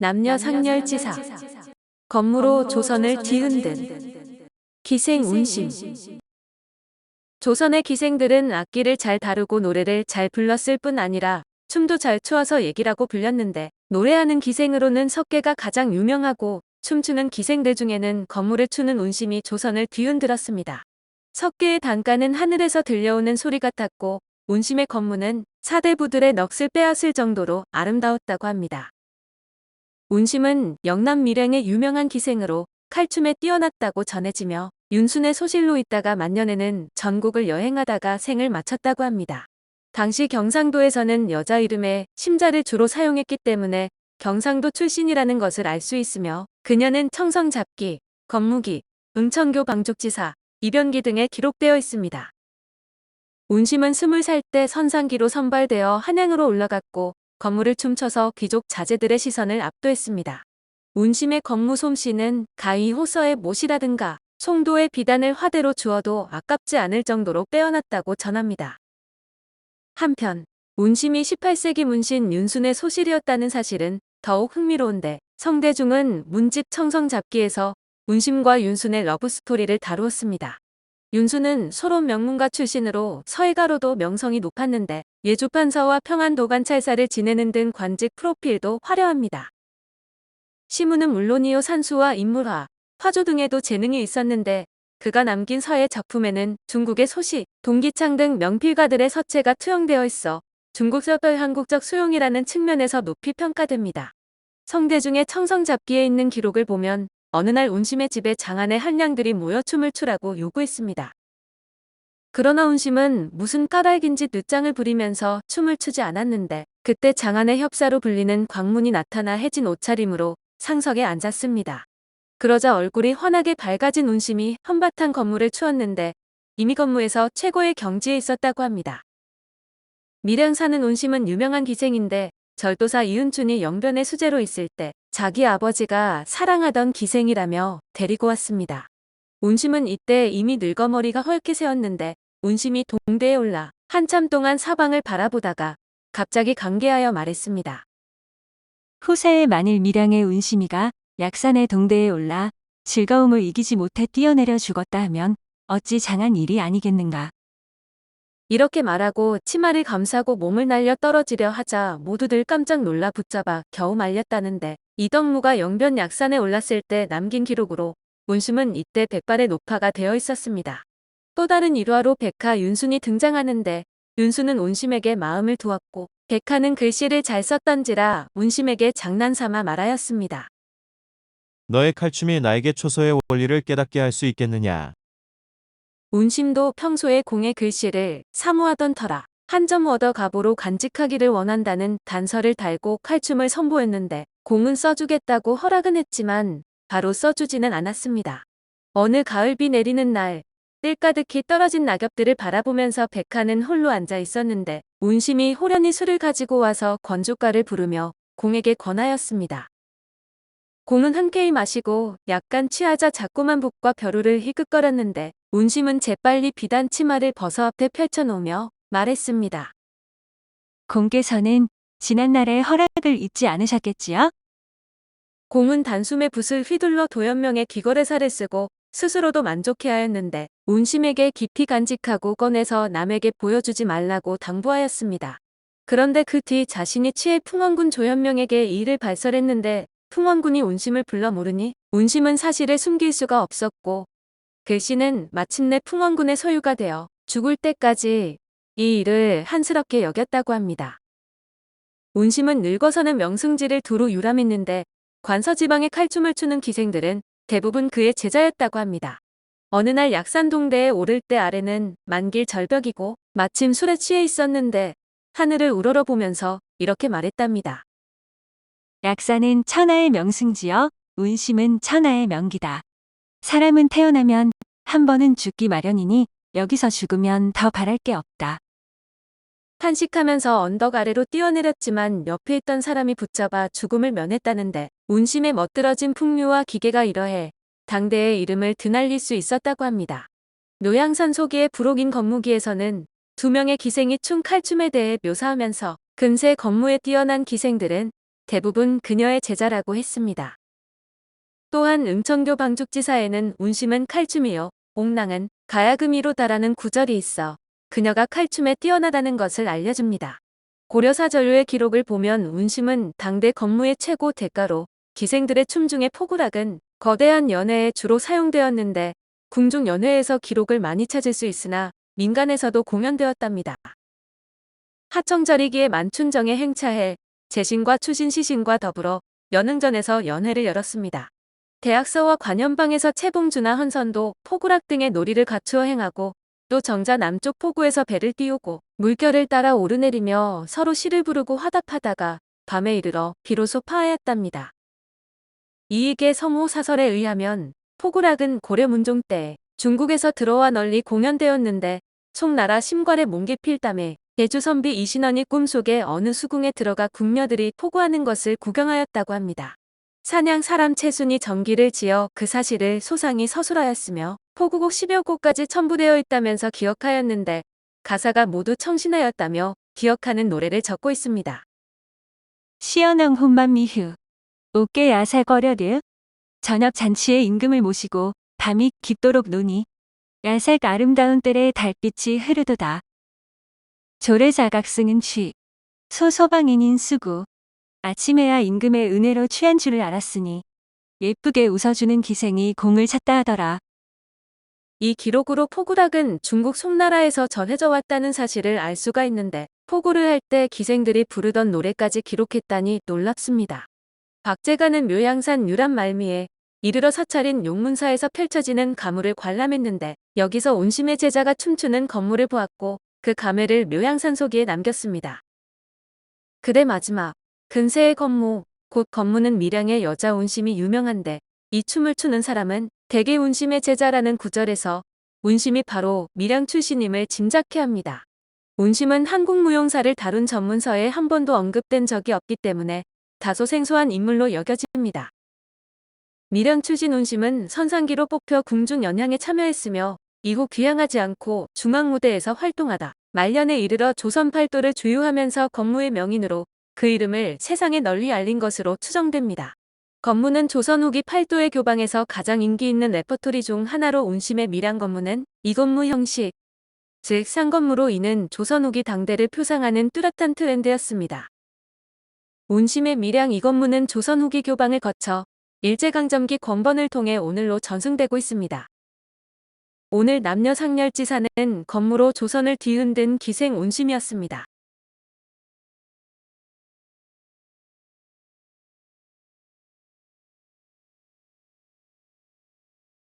남녀 상렬지사, 건무로 조선을 뒤흔든 기생 운심. 조선의 기생들은 악기를 잘 다루고 노래를 잘 불렀을 뿐 아니라 춤도 잘 추어서 예기라고 불렸는데, 노래하는 기생으로는 석계가 가장 유명하고 춤추는 기생들 중에는 건무를 추는 운심이 조선을 뒤흔들었습니다. 석계의 단가는 하늘에서 들려오는 소리 같았고, 운심의 건무는 사대부들의 넋을 빼앗을 정도로 아름다웠다고 합니다. 운심은 영남 밀양의 유명한 기생으로 칼춤에 뛰어났다고 전해지며, 윤순의 소실로 있다가 만년에는 전국을 여행하다가 생을 마쳤다고 합니다. 당시 경상도에서는 여자 이름에 심자를 주로 사용했기 때문에 경상도 출신이라는 것을 알 수 있으며, 그녀는 청성잡기, 건무기, 응천교 방죽지사, 이변기 등에 기록되어 있습니다. 운심은 20살 때 선상기로 선발되어 한양으로 올라갔고, 건무를 춤춰서 귀족 자제들의 시선을 압도했습니다. 운심의 건무 솜씨는 가히 호서의 못이라든가 송도의 비단을 화대로 주어도 아깝지 않을 정도로 빼어났다고 전합니다. 한편 운심이 18세기 문신 윤순의 소실이었다는 사실은 더욱 흥미로운데, 성대중은 문집 청성잡기에서 운심과 윤순의 러브스토리를 다루었습니다. 윤순은 소론 명문가 출신으로 서예가로도 명성이 높았는데, 예주판서와 평안도관찰사를 지내는 등 관직 프로필도 화려합니다. 시문은 물론이요 산수와 인물화, 화조 등에도 재능이 있었는데, 그가 남긴 서예 작품에는 중국의 소시, 동기창 등 명필가들의 서체가 투영되어 있어 중국적 한국적 수용이라는 측면에서 높이 평가됩니다. 성대중의 청성잡기에 있는 기록을 보면 어느 날 운심의 집에 장안의 한량들이 모여 춤을 추라고 요구했습니다. 그러나 운심은 무슨 까닭인지 늦장을 부리면서 춤을 추지 않았는데, 그때 장안의 협사로 불리는 광문이 나타나 해진 옷차림으로 상석에 앉았습니다. 그러자 얼굴이 환하게 밝아진 운심이 한바탕 건무를 추었는데, 이미 건무에서 최고의 경지에 있었다고 합니다. 밀양 사는 운심은 유명한 기생인데, 절도사 이은춘이 영변의 수재로 있을 때 자기 아버지가 사랑하던 기생이라며 데리고 왔습니다. 운심은 이때 이미 늙어머리가 헐게 세었는데, 운심이 동대에 올라 한참 동안 사방을 바라보다가 갑자기 강개하여 말했습니다. 후세의 만일 밀양의 운심이가 약산의 동대에 올라 즐거움을 이기지 못해 뛰어내려 죽었다 하면 어찌 장한 일이 아니겠는가. 이렇게 말하고 치마를 감싸고 몸을 날려 떨어지려 하자 모두들 깜짝 놀라 붙잡아 겨우 말렸다는데, 이덕무가 영변 약산에 올랐을 때 남긴 기록으로 운심은 이때 백발의 노파가 되어 있었습니다. 또 다른 일화로 백하 윤순이 등장하는데, 윤순은 운심에게 마음을 두었고, 백하는 글씨를 잘 썼던지라 운심에게 장난삼아 말하였습니다. 너의 칼춤이 나에게 초서의 원리를 깨닫게 할 수 있겠느냐. 운심도 평소에 공의 글씨를 사모하던 터라 한 점 얻어 갑으로 간직하기를 원한다는 단서를 달고 칼춤을 선보였는데, 공은 써주겠다고 허락은 했지만 바로 써주지는 않았습니다. 어느 가을비 내리는 날, 뜰가득히 떨어진 낙엽들을 바라보면서 백하는 홀로 앉아 있었는데, 운심이 호련히 술을 가지고 와서 건주가를 부르며 공에게 권하였습니다. 공은 흔쾌히 마시고 약간 취하자 자꾸만 붓과 벼루를 희끗거렸는데, 운심은 재빨리 비단 치마를 벗어 앞에 펼쳐놓으며 말했습니다. 공께서는 지난날의 허락을 잊지 않으셨겠지요? 공은 단숨에 붓을 휘둘러 도연명의 귀걸이살을 쓰고 스스로도 만족해하였는데, 운심에게 깊이 간직하고 꺼내서 남에게 보여주지 말라고 당부하였습니다. 그런데 그 뒤 자신이 취해 풍원군 조현명에게 이 일을 발설했는데, 풍원군이 운심을 불러 모르니 운심은 사실을 숨길 수가 없었고, 글씨는 마침내 풍원군의 소유가 되어 죽을 때까지 이 일을 한스럽게 여겼다고 합니다. 운심은 늙어서는 명승지를 두루 유람했는데, 관서지방의 칼춤을 추는 기생들은 대부분 그의 제자였다고 합니다. 어느 날 약산동대에 오를 때 아래는 만길 절벽이고 마침 술에 취해 있었는데, 하늘을 우러러보면서 이렇게 말했답니다. 약산은 천하의 명승지여 운심은 천하의 명기다. 사람은 태어나면 한 번은 죽기 마련이니 여기서 죽으면 더 바랄 게 없다. 탄식하면서 언덕 아래로 뛰어내렸지만 옆에 있던 사람이 붙잡아 죽음을 면했다는데, 운심에 멋들어진 풍류와 기계가 이러해 당대의 이름을 드날릴 수 있었다고 합니다. 노양산 소기의 부록인 건무기에서는 2명의 기생이 춘 칼춤에 대해 묘사하면서 금세 건무에 뛰어난 기생들은 대부분 그녀의 제자라고 했습니다. 또한 음천교 방죽지사에는 운심은 칼춤이요, 옥랑은 가야금이로다라는 구절이 있어 그녀가 칼춤에 뛰어나다는 것을 알려줍니다. 고려사전류의 기록을 보면 운심은 당대 건무의 최고 대가로 기생들의 춤 중에 포구락은 거대한 연회에 주로 사용되었는데 궁중 연회에서 기록을 많이 찾을 수 있으나 민간에서도 공연되었답니다. 하청절이기에 만춘정에 행차해 재신과 추신 시신과 더불어 연흥전에서 연회를 열었습니다. 대학서와 관현방에서 채봉주나 헌선도 포구락 등의 놀이를 갖추어 행하고 또 정자 남쪽 포구에서 배를 띄우고 물결을 따라 오르내리며 서로 시를 부르고 화답하다가 밤에 이르러 비로소 파하였답니다. 이익의 성호 사설에 의하면 포구락은 고려 문종 때 중국에서 들어와 널리 공연되었는데 송나라 심괄의 몽개필담에 대주 선비 이신원이 꿈속에 어느 수궁에 들어가 궁녀들이 포구하는 것을 구경하였다고 합니다. 산양 사람 채순이 전기를 지어 그 사실을 소상히 서술하였으며 포구곡 10여 곡까지 첨부되어 있다면서 기억하였는데 가사가 모두 청신하였다며 기억하는 노래를 적고 있습니다. 시연왕 혼만 미휴. 옥계 야살거려르. 저녁 잔치에 임금을 모시고 밤이 깊도록 노니. 야색 아름다운 뜰에 달빛이 흐르도다. 조례자각승은 취. 소소방인인 수구. 아침에야 임금의 은혜로 취한 줄을 알았으니 예쁘게 웃어주는 기생이 공을 찼다 하더라. 이 기록으로 포구락은 중국 송나라에서 전해져 왔다는 사실을 알 수가 있는데 포구를 할 때 기생들이 부르던 노래까지 기록했다니 놀랍습니다. 박제가는 묘양산 유람 말미에 이르러 사찰인 용문사에서 펼쳐지는 가무를 관람했는데 여기서 온심의 제자가 춤추는 건물을 보았고 그 가매를 묘양산 소기에 남겼습니다. 그대 마지막 근세의 건무, 곧 건무는 밀양의 여자 운심이 유명한데 이 춤을 추는 사람은 대개 운심의 제자라는 구절에서 운심이 바로 밀양 출신임을 짐작케 합니다. 운심은 한국 무용사를 다룬 전문서에 한 번도 언급된 적이 없기 때문에 다소 생소한 인물로 여겨집니다. 밀양 출신 운심은 선상기로 뽑혀 궁중 연향에 참여했으며 이후 귀향하지 않고 중앙무대에서 활동하다 말년에 이르러 조선 팔도를 주유하면서 건무의 명인으로 그 이름을 세상에 널리 알린 것으로 추정됩니다. 건무는 조선 후기 팔도의 교방에서 가장 인기 있는 레퍼토리 중 하나로 운심의 밀양 건무는 이건무 형식, 즉 쌍건무로 이는 조선 후기 당대를 표상하는 뚜렷한 트렌드였습니다. 운심의 밀양 이건무는 조선 후기 교방을 거쳐 일제강점기 권번을 통해 오늘로 전승되고 있습니다. 오늘 남녀상렬지사는 건무로 조선을 뒤흔든 기생 운심이었습니다.